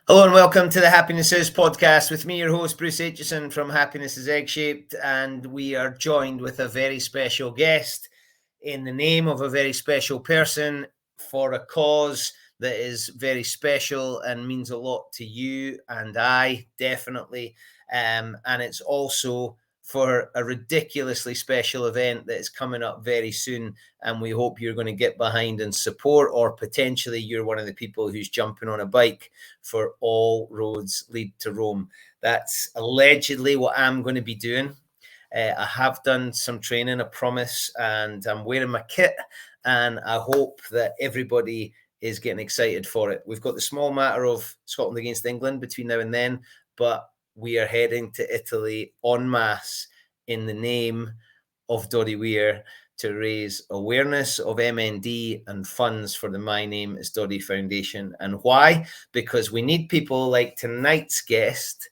Hello and welcome to the Happiness Is podcast with me, your host, Bruce Aitchison from Happiness is Egg-Shaped, and we are joined with a very special guest in the name of a very special person for a cause that is very special and means a lot to you and I, definitely. And it's also for a ridiculously special event that is coming up very soon, and we hope you're going to get behind and support, or potentially you're one of the people who's jumping on a bike for All Roads Lead to Rome. That's allegedly what I'm going to be doing. I have done some training, I promise, and I'm wearing my kit, and I hope that everybody is getting excited for it. We've got the small matter of Scotland against England between now and then, but we are heading to Italy en masse in the name of Dodd1e'5 to raise awareness of MND and funds for the My Name is Dodd1e' Foundation. And why? Because we need people like tonight's guest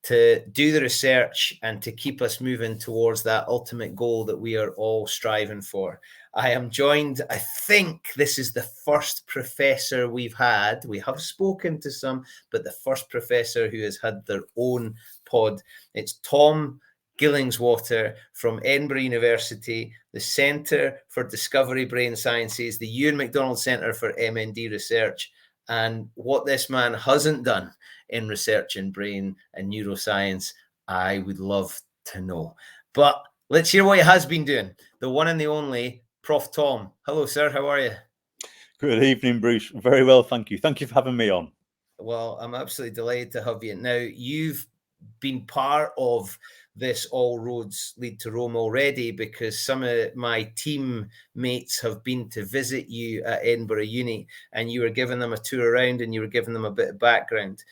to do the research and to keep us moving towards that ultimate goal that we are all striving for. I am joined, I think this is the first professor we've had. We have spoken to some, but the first professor who has had their own pod. It's Tom Gillingwater from Edinburgh University, the Centre for Discovery Brain Sciences, the Euan Macdonald Centre for MND Research. And what this man hasn't done in research in brain and neuroscience, I would love to know. But let's hear what he has been doing. The one and the only Prof Tom. Hello, sir. How are you? Good evening, Bruce. Very well, thank you. Thank you for having me on. Well, I'm absolutely delighted to have you. Now, you've been part of this All Roads Lead to Rome already, because some of my teammates have been to visit you at Edinburgh Uni, and you were giving them a tour around and you were giving them a bit of background.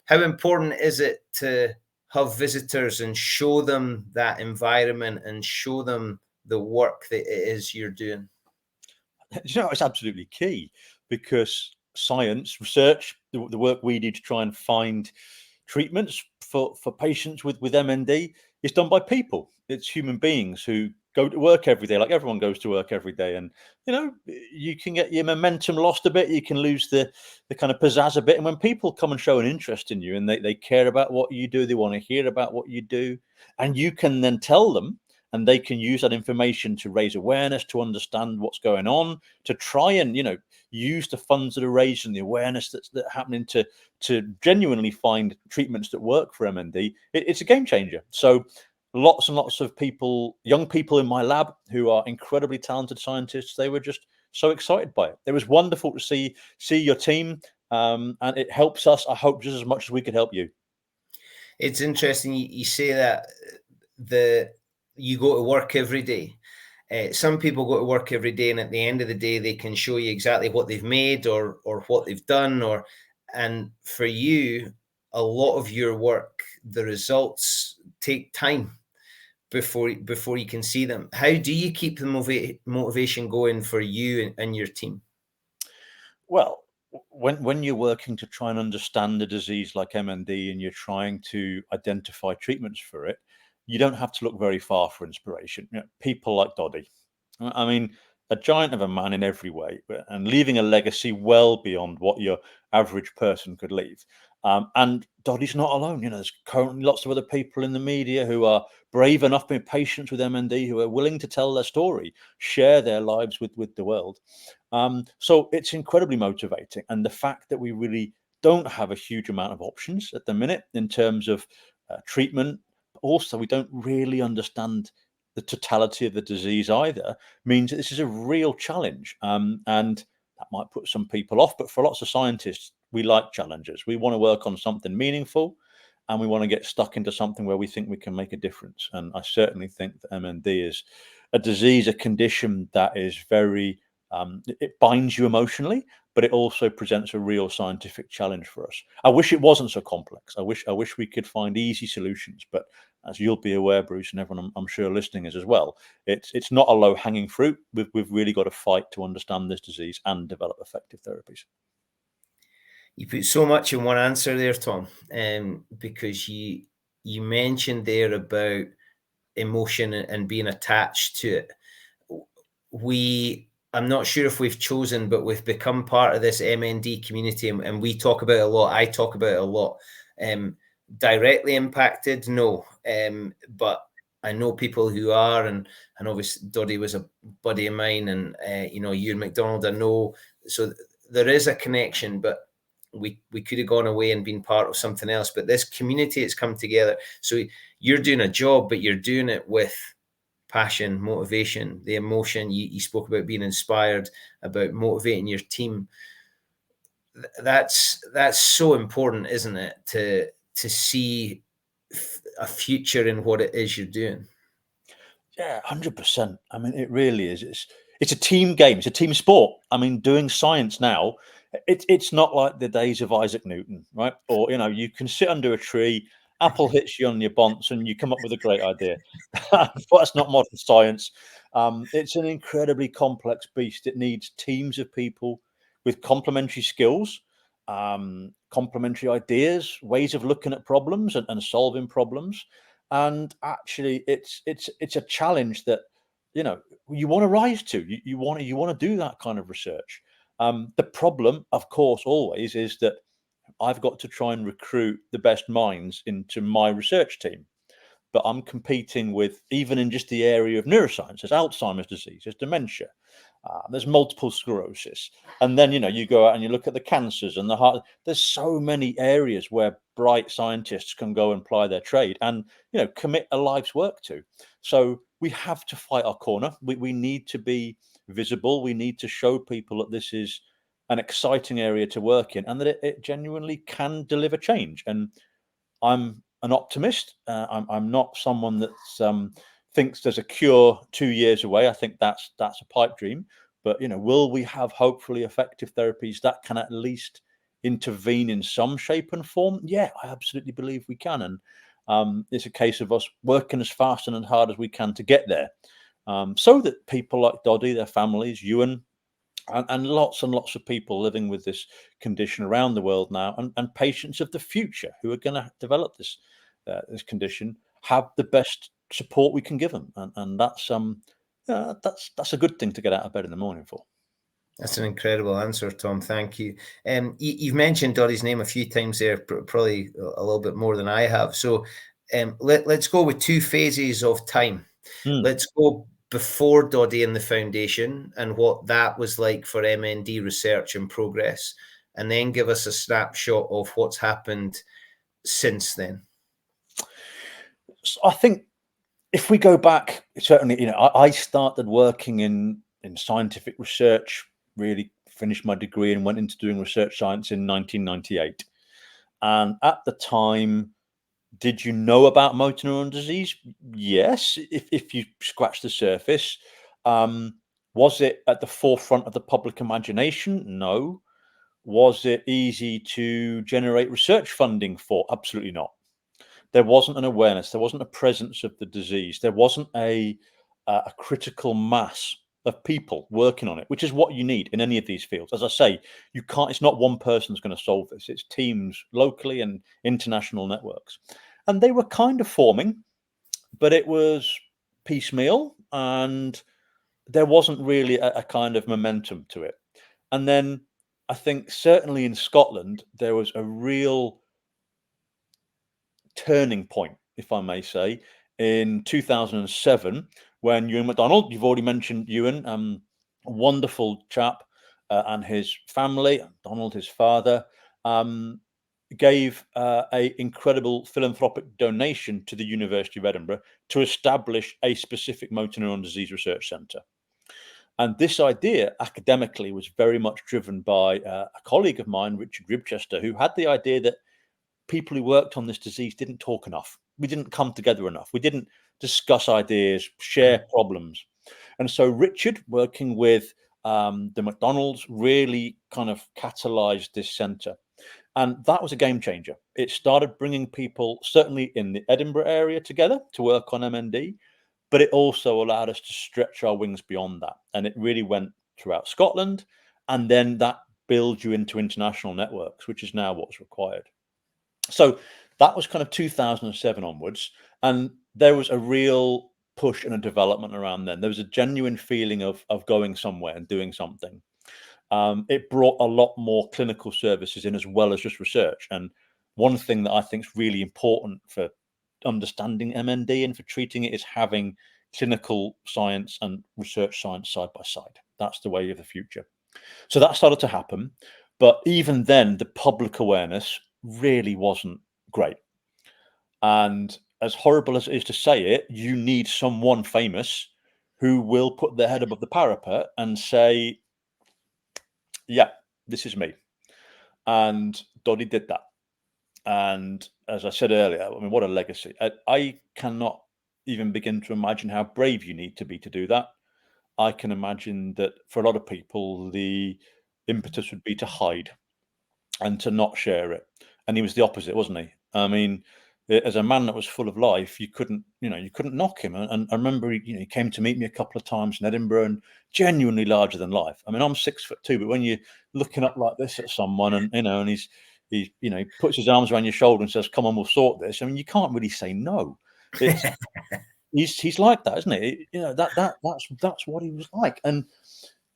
How important is it to have visitors and show them that environment and show them the work that it is you're doing? You know, it's absolutely key, because science, research, the work we do to try and find treatments for patients with MND is done by people. It's human beings who go to work every day, like everyone goes to work every day. And, you know, you can get your momentum lost a bit. You can lose the kind of pizzazz a bit. And when people come and show an interest in you and they care about what you do, they want to hear about what you do, and you can then tell them, and they can use that information to raise awareness, to understand what's going on, to try and, you know, use the funds that are raised and the awareness that's happening to genuinely find treatments that work for MND. It's a game changer. So lots and lots of people, young people in my lab who are incredibly talented scientists, they were just so excited by it. It was wonderful to see your team, and it helps us, I hope, just as much as we could help you. It's interesting you say that you go to work every day. Some people go to work every day, and at the end of the day, they can show you exactly what they've made or what they've done. And for you, a lot of your work, the results take time before you can see them. How do you keep the motivation going for you and your team? Well, when you're working to try and understand a disease like MND and you're trying to identify treatments for it, you don't have to look very far for inspiration. You know, people like Dodd1e'. I mean, a giant of a man in every way, and leaving a legacy well beyond what your average person could leave. And Dodd1e's not alone. You know, there's currently lots of other people in the media who are brave enough to be patients with MND, who are willing to tell their story, share their lives with the world. So it's incredibly motivating. And the fact that we really don't have a huge amount of options at the minute in terms of treatment, also we don't really understand the totality of the disease either, means that this is a real challenge. And that might put some people off, but for lots of scientists, we like challenges. We want to work on something meaningful, and we want to get stuck into something where we think we can make a difference. And I certainly think that MND is a disease, a condition that is very, it binds you emotionally, but it also presents a real scientific challenge for us. I wish it wasn't so complex. I wish we could find easy solutions, but as you'll be aware, Bruce, and everyone I'm sure listening is as well, it's not a low-hanging fruit. We've really got to fight to understand this disease and develop effective therapies. You put so much in one answer there, Tom, because you mentioned there about emotion and being attached to it. We I'm not sure if we've chosen, but we've become part of this MND community, and we talk about it a lot. I talk about it a lot. Directly impacted, no, but I know people who are, and obviously Dodd1e was a buddy of mine, and Euan Macdonald I know, so there is a connection, but we could have gone away and been part of something else. But this community has come together. So you're doing a job, but you're doing it with passion, motivation, the emotion. You spoke about being inspired, about motivating your team. That's so important, isn't it, to see a future in what it is you're doing? Yeah, 100%. I mean, it really is. It's a team game. It's a team sport. I mean, doing science now, it's not like the days of Isaac Newton, right? Or, you can sit under a tree, apple hits you on your bonce, and you come up with a great idea. That's not modern science. It's an incredibly complex beast. It needs teams of people with complementary skills, complementary ideas, ways of looking at problems and solving problems. And actually, it's a challenge that you want to rise to. You want to do that kind of research. The problem, of course, always is that I've got to try and recruit the best minds into my research team. But I'm competing with, even in just the area of neuroscience, there's Alzheimer's disease, there's dementia, there's multiple sclerosis. And then, you go out and you look at the cancers and the heart. There's so many areas where bright scientists can go and ply their trade and, commit a life's work to. So we have to fight our corner. We need to be visible. We need to show people that this is an exciting area to work in and that it genuinely can deliver change. And I'm an optimist. I'm not someone that thinks there's a cure 2 years away. I think that's a pipe dream. But will we have hopefully effective therapies that can at least intervene in some shape and form? Yeah, I absolutely believe we can. And it's a case of us working as fast and as hard as we can to get there, so that people like Dodd1e, their families, Euan, and lots of people living with this condition around the world now, and patients of the future who are going to develop this condition, have the best support we can give them, and that's a good thing to get out of bed in the morning for. That's an incredible answer, Tom. Thank you. You've mentioned Dodd1e's name a few times there, probably a little bit more than I have. So let's go with 2 phases of time. Let's go before Dodd1e and the foundation and what that was like for MND research and progress, and then give us a snapshot of what's happened since then. So I think if we go back, certainly, I started working in scientific research, really finished my degree and went into doing research science in 1998. And at the time, did you know about motor neuron disease? Yes, if you scratch the surface. Was it at the forefront of the public imagination? No. Was it easy to generate research funding for? Absolutely not. There wasn't an awareness. There wasn't a presence of the disease. There wasn't a critical mass of people working on it, which is what you need in any of these fields. As I say, you can't. It's not one person who's going to solve this. It's teams locally and international networks. And they were kind of forming, but it was piecemeal, and there wasn't really a kind of momentum to it. And then I think certainly in Scotland, there was a real turning point, if I may say, in 2007, when Euan Macdonald, you've already mentioned Euan, a wonderful chap, and his family, Donald, his father, gave a incredible philanthropic donation to the University of Edinburgh to establish a specific motor neuron disease research centre. And this idea academically was very much driven by a colleague of mine, Richard Ribchester, who had the idea that people who worked on this disease didn't talk enough. We didn't come together enough. We didn't discuss ideas, share problems. And so Richard, working with the Macdonalds, really kind of catalyzed this centre. And that was a game changer. It started bringing people, certainly in the Edinburgh area, together to work on MND, but it also allowed us to stretch our wings beyond that. And it really went throughout Scotland. And then that builds you into international networks, which is now what's required. So that was kind of 2007 onwards. And there was a real push and a development around then. There was a genuine feeling of going somewhere and doing something. It brought a lot more clinical services in as well as just research. And one thing that I think is really important for understanding MND and for treating it is having clinical science and research science side by side. That's the way of the future. So that started to happen. But even then, the public awareness really wasn't great. And as horrible as it is to say it, you need someone famous who will put their head above the parapet and say, yeah, this is me. And Dodd1e did that. And as I said earlier, I mean, what a legacy. I cannot even begin to imagine how brave you need to be to do that. I can imagine that for a lot of people, the impetus would be to hide and to not share it. And he was the opposite, wasn't he? I mean, as a man that was full of life, you couldn't knock him. And I remember he came to meet me a couple of times in Edinburgh, and genuinely larger than life. I mean, I'm 6'2", but when you're looking up like this at someone, and he puts his arms around your shoulder and says, "Come on, we'll sort this." I mean, you can't really say no. He's like that, isn't he? That's what he was like. And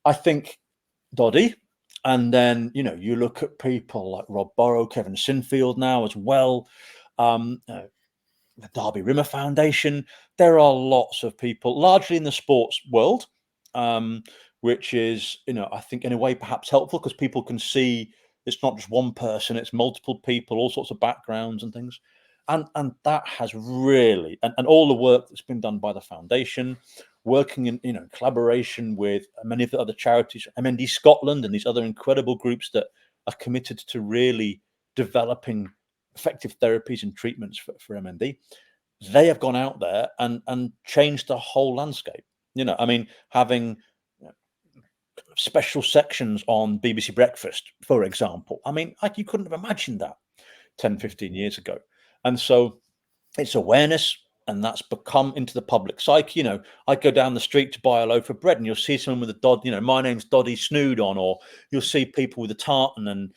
I think Dodd1e, and then you look at people like Rob Burrow, Kevin Sinfield now as well, the Derby Rimmer Foundation. There are lots of people, largely in the sports world, which is I think in a way perhaps helpful, because people can see it's not just one person, it's multiple people, all sorts of backgrounds and things. And that has really, and all the work that's been done by the foundation, working in collaboration with many of the other charities, MND Scotland and these other incredible groups that are committed to really developing effective therapies and treatments for MND. They have gone out there and changed the whole landscape. I mean, having special sections on BBC Breakfast, for example. I mean, you couldn't have imagined that 10, 15 years ago. And so it's awareness, and that's become into the public psyche. I go down the street to buy a loaf of bread, and you'll see someone with a Dodd, my name's Dodd1e Snood on, or you'll see people with a tartan, and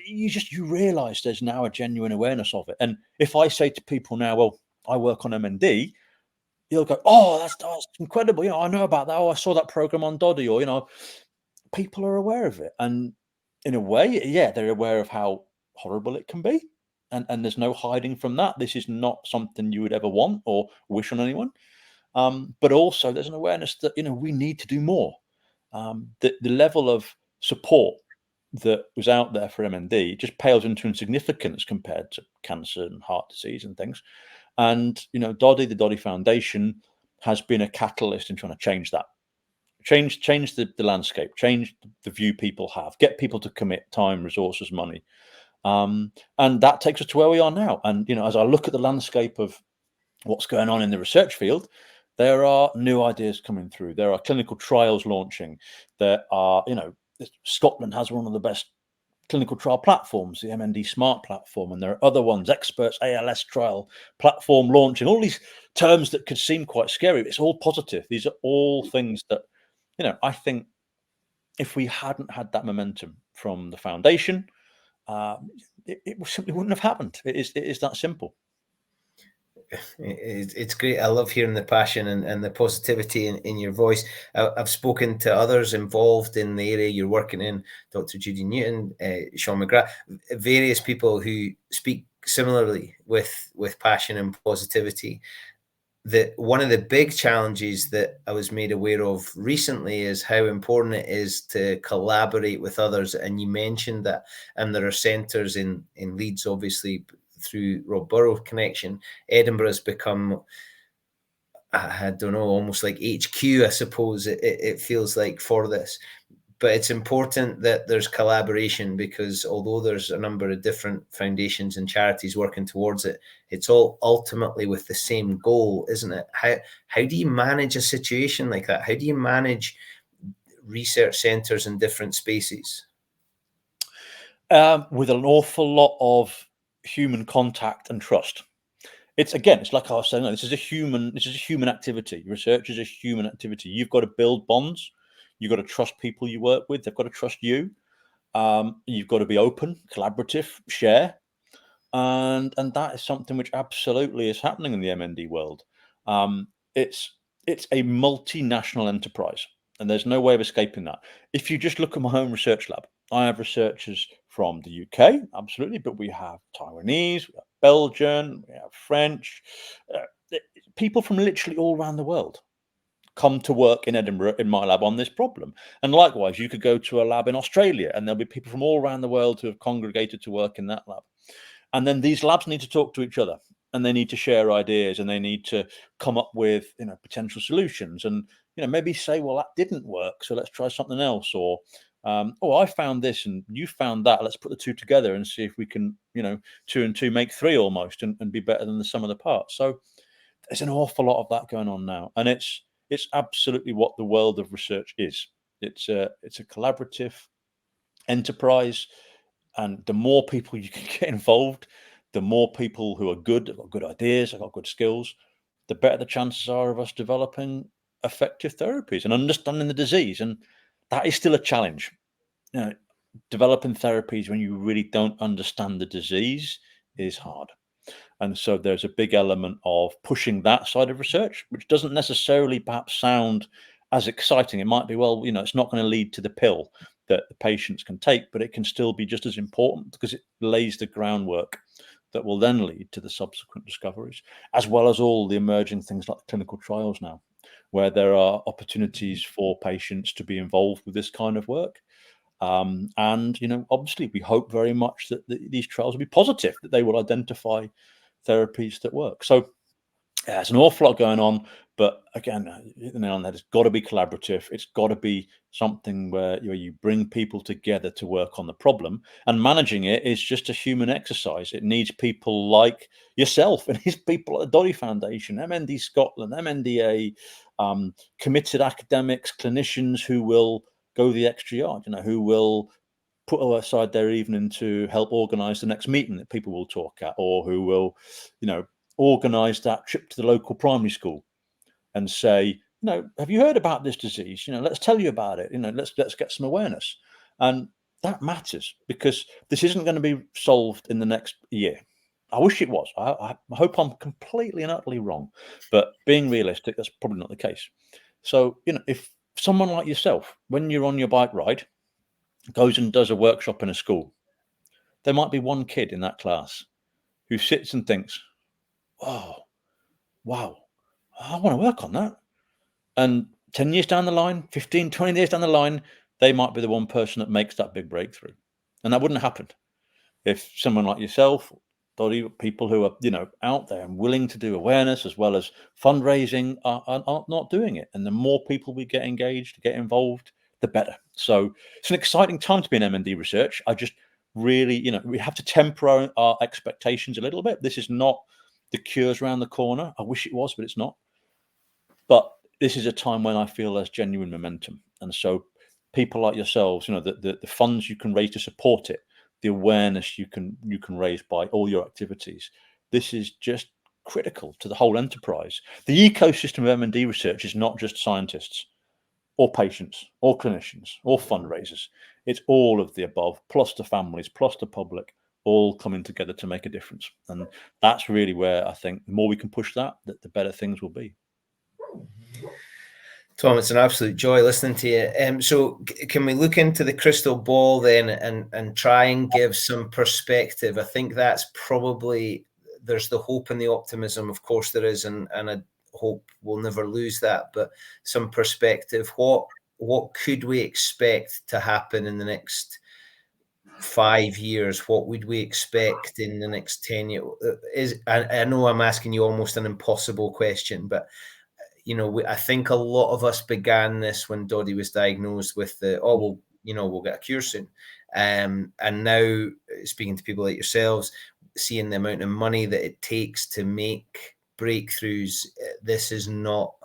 you realize there's now a genuine awareness of it. And if I say to people now, well, I work on MND, you'll go, oh, that's incredible. I know about that. Oh, I saw that program on Dodd1e, or, people are aware of it. And in a way, yeah, they're aware of how horrible it can be. And there's no hiding from that. This is not something you would ever want or wish on anyone. But also there's an awareness that, we need to do more. The level of support that was out there for MND just pales into insignificance compared to cancer and heart disease and things. And, Dodd1e, the Dodd1e Foundation, has been a catalyst in trying to change that. Change the landscape, change the view people have, get people to commit time, resources, money. And that takes us to where we are now. And, as I look at the landscape of what's going on in the research field, there are new ideas coming through. There are clinical trials launching. There are, Scotland has one of the best clinical trial platforms, the MND Smart platform, and there are other ones, Experts ALS trial platform launching, all these terms that could seem quite scary. It's all positive. These are all things that, I think if we hadn't had that momentum from the foundation, it simply wouldn't have happened. It is that simple. It's great. I love hearing the passion and the positivity in your voice. I've spoken to others involved in the area you're working in, Dr. Judy Newton, Sean McGrath, various people who speak similarly with passion and positivity. That one of the big challenges that I was made aware of recently is how important it is to collaborate with others. And you mentioned that, and there are centres in Leeds, obviously, through Rob Burrow connection. Edinburgh has become, I don't know, almost like HQ, I suppose it feels like, for this. But it's important that there's collaboration, because although there's a number of different foundations and charities working towards it, it's all ultimately with the same goal, isn't it? How do you manage a situation like that? How do you manage research centres in different spaces? With an awful lot of human contact and trust. It's like I was saying, this is a human activity. Research is a human activity. You've got to build bonds. You've got to trust people you work with. They've got to trust you. You've got to be open, collaborative, share. And that is something which absolutely is happening in the MND world. it's a multinational enterprise, and there's no way of escaping that. If you just look at my own research lab, I have researchers from the UK, absolutely, but we have Taiwanese, we have Belgian, we have French, people from literally all around the world come to work in Edinburgh in my lab on this problem. And likewise, you could go to a lab in Australia and there'll be people from all around the world who have congregated to work in that lab. And then these labs need to talk to each other, and they need to share ideas, and they need to come up with, potential solutions, and, maybe say, well, that didn't work, so let's try something else. Or, oh, I found this and you found that. Let's put the two together and see if we can, 2 and 2 make 3 almost, and be better than the sum of the parts. So there's an awful lot of that going on now, and it's absolutely what the world of research is. It's a collaborative enterprise, and the more people you can get involved, the more people who are good, have got good ideas, have got good skills, the better the chances are of us developing effective therapies and understanding the disease. And that is still a challenge. Developing therapies when you really don't understand the disease is hard. And so there's a big element of pushing that side of research, which doesn't necessarily perhaps sound as exciting. It might be, well, it's not going to lead to the pill that the patients can take, but it can still be just as important because it lays the groundwork that will then lead to the subsequent discoveries, as well as all the emerging things like clinical trials now, where there are opportunities for patients to be involved with this kind of work. And, obviously we hope very much that these trials will be positive, that they will identify therapies that work. So there's an awful lot going on, but again, it's got to be collaborative. It's got to be something where you bring people together to work on the problem, and managing it is just a human exercise. It needs people like yourself, and these people at the Dodd1e Foundation, MND Scotland, MNDA, committed academics, clinicians who will go the extra yard, who will put aside their evening to help organize the next meeting that people will talk at, or who will, organize that trip to the local primary school and say, have you heard about this disease? Let's tell you about it. Let's get some awareness. And that matters, because this isn't going to be solved in the next year. I wish it was. I hope I'm completely and utterly wrong, but being realistic, that's probably not the case. So, if someone like yourself, when you're on your bike ride, goes and does a workshop in a school, there might be one kid in that class who sits and thinks, oh, wow, I want to work on that. And 10 years down the line, 15, 20 years down the line, they might be the one person that makes that big breakthrough. And that wouldn't have happened if someone like yourself, people who are, out there and willing to do awareness as well as fundraising are not doing it. And the more people we get engaged, get involved, the better. So it's an exciting time to be in MND research. I just really, we have to temper our expectations a little bit. This is not the cures around the corner. I wish it was, but it's not. But this is a time when I feel there's genuine momentum. And so people like yourselves, the funds you can raise to support it, the awareness you can raise by all your activities, this is just critical to the whole enterprise. The ecosystem of MND research is not just scientists or patients or clinicians or fundraisers. It's all of the above, plus the families, plus the public, all coming together to make a difference. And that's really where I think the more we can push that, the better things will be. Tom, it's an absolute joy listening to you. So can we look into the crystal ball then and try and give some perspective? I think that's probably, there's the hope and the optimism, of course there is, and I hope we'll never lose that, but some perspective. What could we expect to happen in the next 5 years? What would we expect in the next 10 years? I know I'm asking you almost an impossible question, but I think a lot of us began this when Dodd1e was diagnosed with we'll get a cure soon. And now speaking to people like yourselves, seeing the amount of money that it takes to make breakthroughs, this is not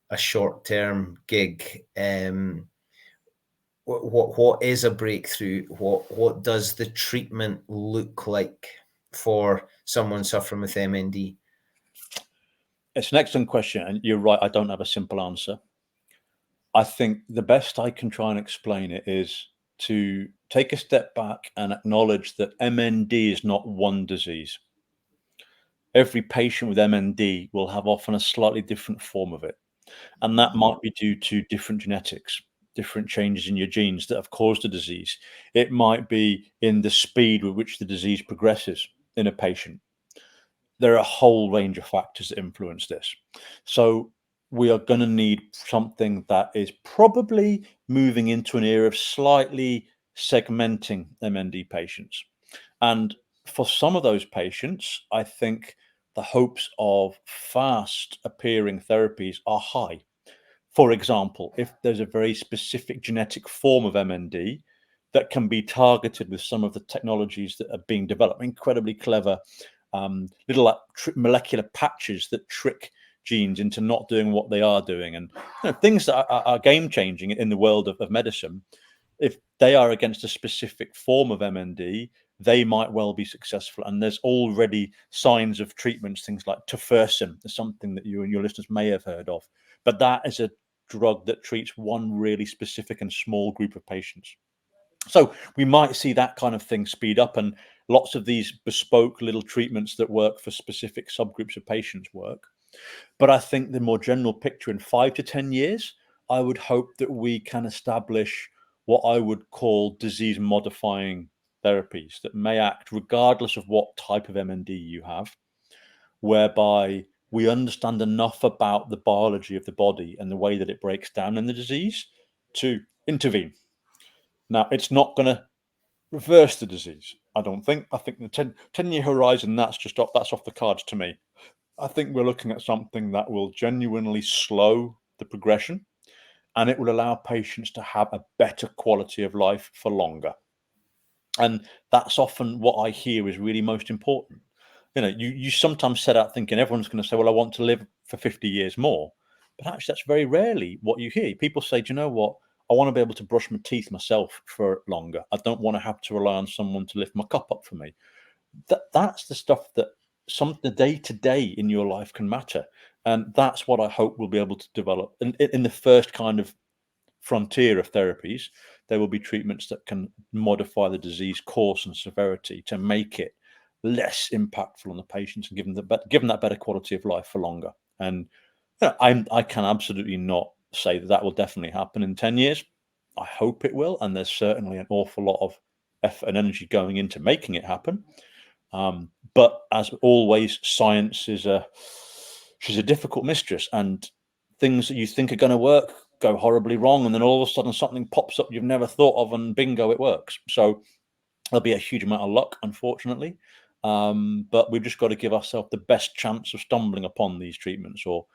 a short-term gig. What is a breakthrough? What does the treatment look like for someone suffering with MND? It's an excellent question, and you're right, I don't have a simple answer. I think the best I can try and explain it is to take a step back and acknowledge that MND is not one disease. every patient with MND will have often a slightly different form of it. And that might be due to different genetics, different changes in your genes that have caused the disease. It might be in the speed with which the disease progresses in a patient. There are a whole range of factors that influence this. So we are going to need something that is probably moving into an era of slightly segmenting MND patients. And for some of those patients, I think the hopes of fast appearing therapies are high. For example, if there's a very specific genetic form of MND that can be targeted with some of the technologies that are being developed, incredibly clever little molecular patches that trick genes into not doing what they are doing, and things that are game changing in the world of medicine. If they are against a specific form of MND, they might well be successful. And there's already signs of treatments, things like tofersen, something that you and your listeners may have heard of. But that is a drug that treats one really specific and small group of patients. So we might see that kind of thing speed up, and lots of these bespoke little treatments that work for specific subgroups of patients work. But I think the more general picture, in 5 to 10 years, I would hope that we can establish what I would call disease modifying therapies that may act regardless of what type of MND you have, whereby we understand enough about the biology of the body and the way that it breaks down in the disease to intervene. Now, it's not going to reverse the disease, I don't think. I think the 10-year horizon, that's off the cards to me. I think we're looking at something that will genuinely slow the progression, and it will allow patients to have a better quality of life for longer. And that's often what I hear is really most important. You sometimes set out thinking everyone's going to say, well, I want to live for 50 years more. But actually, that's very rarely what you hear. People say, do you know what? I want to be able to brush my teeth myself for longer. I don't want to have to rely on someone to lift my cup up for me. That's the stuff that the day to day in your life can matter. And that's what I hope we'll be able to develop. And in the first kind of frontier of therapies, there will be treatments that can modify the disease course and severity to make it less impactful on the patients and give them that better quality of life for longer. And I can absolutely not say that will definitely happen in 10 years. I hope it will, and there's certainly an awful lot of effort and energy going into making it happen. But as always, science she's a difficult mistress, and things that you think are going to work go horribly wrong, and then all of a sudden something pops up you've never thought of, and bingo, it works. So there'll be a huge amount of luck, unfortunately. But we've just got to give ourselves the best chance of stumbling upon these treatments, or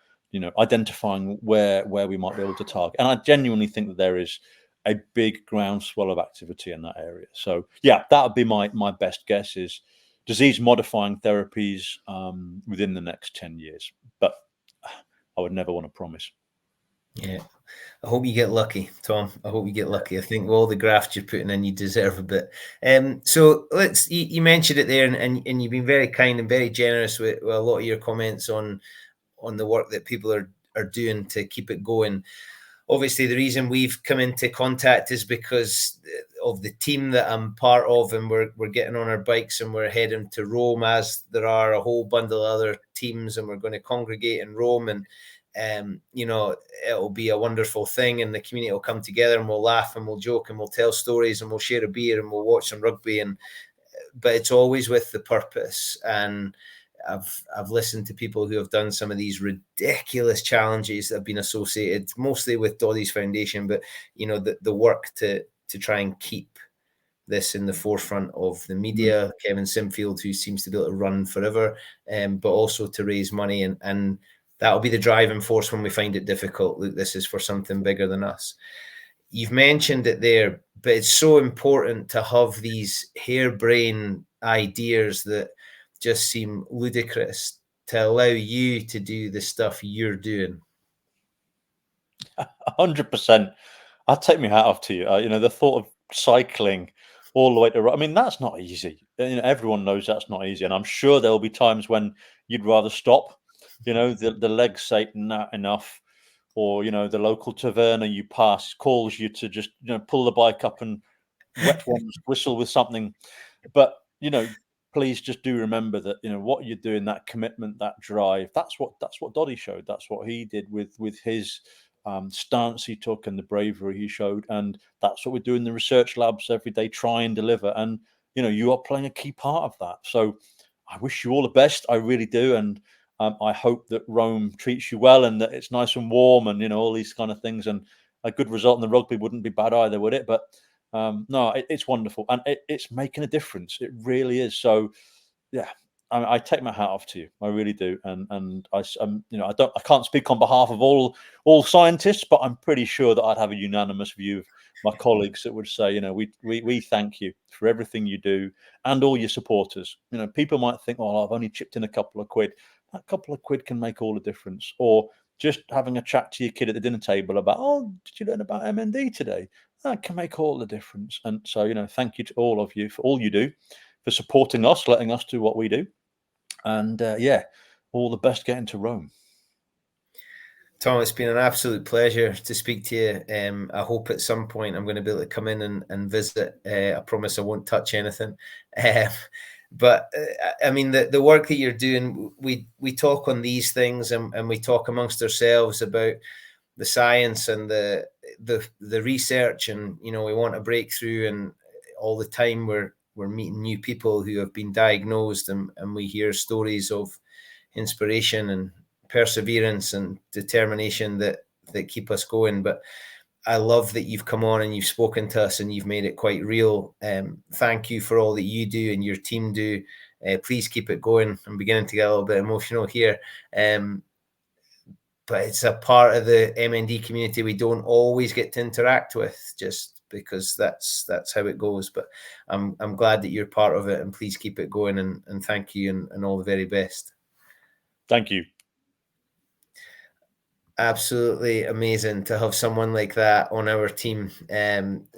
identifying where we might be able to target. And I genuinely think that there is a big groundswell of activity in that area. So yeah, that would be my best guess, is disease modifying therapies within the next 10 years. But I would never want to promise. Yeah, I hope you get lucky, Tom. I hope you get lucky. I think with all the graft you're putting in, you deserve a bit. So you mentioned it there, and you've been very kind and very generous with a lot of your comments on the work that people are doing to keep it going. Obviously, the reason we've come into contact is because of the team that I'm part of, and we're getting on our bikes and we're heading to Rome, as there are a whole bundle of other teams, and we're going to congregate in Rome, and it'll be a wonderful thing, and the community will come together, and we'll laugh and we'll joke and we'll tell stories and we'll share a beer and we'll watch some rugby, but it's always with the purpose. And I've listened to people who have done some of these ridiculous challenges that have been associated mostly with Dodd1e'5 Foundation, but the work to try and keep this in the forefront of the media. Kevin Simfield, who seems to be able to run forever, but also to raise money, and that'll be the driving force when we find it difficult. Look, this is for something bigger than us. You've mentioned it there, but it's so important to have these harebrained ideas that just seem ludicrous to allow you to do the stuff you're doing. 100%. I'll take my hat off to you. The thought of cycling all the way to, I mean, that's not easy. Everyone knows that's not easy. And I'm sure there'll be times when you'd rather stop, the legs say not enough, or, the local taverna you pass calls you to just, pull the bike up and wet one's whistle with something. But, please just do remember that, what you're doing, that commitment, that drive, that's what Dodd1e showed. That's what he did with his stance he took and the bravery he showed. And that's what we do in the research labs every day, try and deliver. And, you are playing a key part of that. So I wish you all the best. I really do. And I hope that Rome treats you well and that it's nice and warm and, all these kind of things. And a good result in the rugby wouldn't be bad either, would it? But no, it's wonderful. And it's making a difference. It really is. So, yeah, I take my hat off to you. I really do. And I can't speak on behalf of all scientists, but I'm pretty sure that I'd have a unanimous view of my colleagues that would say, we thank you for everything you do and all your supporters. People might think, well, I've only chipped in a couple of quid. That couple of quid can make all the difference. Or just having a chat to your kid at the dinner table about, oh, did you learn about MND today? That can make all the difference. And so, thank you to all of you for all you do, for supporting us, letting us do what we do. And all the best getting to Rome. Tom, it's been an absolute pleasure to speak to you. I hope at some point I'm going to be able to come in and visit. I promise I won't touch anything. But I mean, the work that you're doing, we talk on these things and we talk amongst ourselves about the science and the research, and we want a breakthrough, and all the time we're meeting new people who have been diagnosed, and we hear stories of inspiration and perseverance and determination that keep us going. But I love that you've come on and you've spoken to us and you've made it quite real. Thank you for all that you do and your team do. Please keep it going. I'm beginning to get a little bit emotional here. But it's a part of the MND community we don't always get to interact with, just because that's how it goes. But I'm glad that you're part of it, and please keep it going, and thank you, and all the very best. Thank you. Absolutely amazing to have someone like that on our team.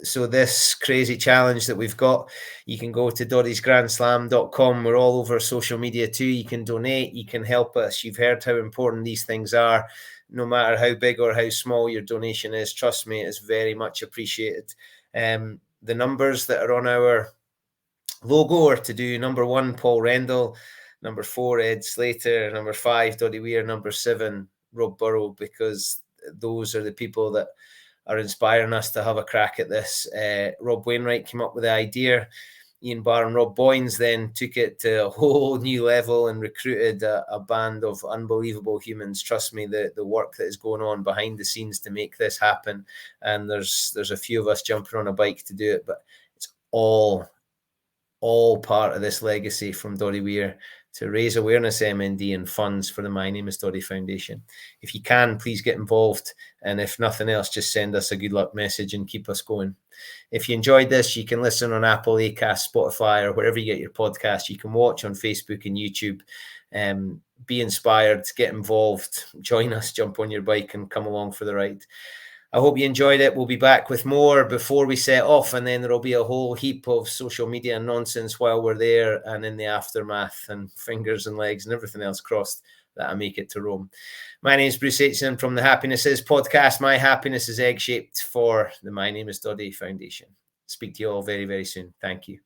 So this crazy challenge that we've got, you can go to Dodd1e'5 Gr4nd S7am.com. We're all over social media too. You can donate, you can help us. You've heard how important these things are. No matter how big or how small your donation is, trust me, it's very much appreciated. The numbers that are on our logo are to do: number 1, Paul Rendell; number 4, Ed Slater; number 5, Dodd1e Weir; number 7, Rob Burrow, because those are the people that are inspiring us to have a crack at this. Rob Wainwright came up with the idea. Ian Barr and Rob Boyns then took it to a whole new level and recruited a band of unbelievable humans. Trust me, the work that is going on behind the scenes to make this happen, and there's a few of us jumping on a bike to do it, but it's all part of this legacy from Dodd1e Weir to raise awareness MND and funds for the My Name is Dodd1e Foundation. If you can, please get involved. And if nothing else, just send us a good luck message and keep us going. If you enjoyed this, you can listen on Apple, Acast, Spotify, or wherever you get your podcast. You can watch on Facebook and YouTube. Be inspired, get involved, join us, jump on your bike and come along for the ride. I hope you enjoyed it. We'll be back with more before we set off, and then there'll be a whole heap of social media nonsense while we're there and in the aftermath, and fingers and legs and everything else crossed that I make it to Rome. My name is Bruce Aitchison from the Happiness Is podcast. My happiness is egg-shaped for the My Name is Dodd1e Foundation. Speak to you all very, very soon. Thank you.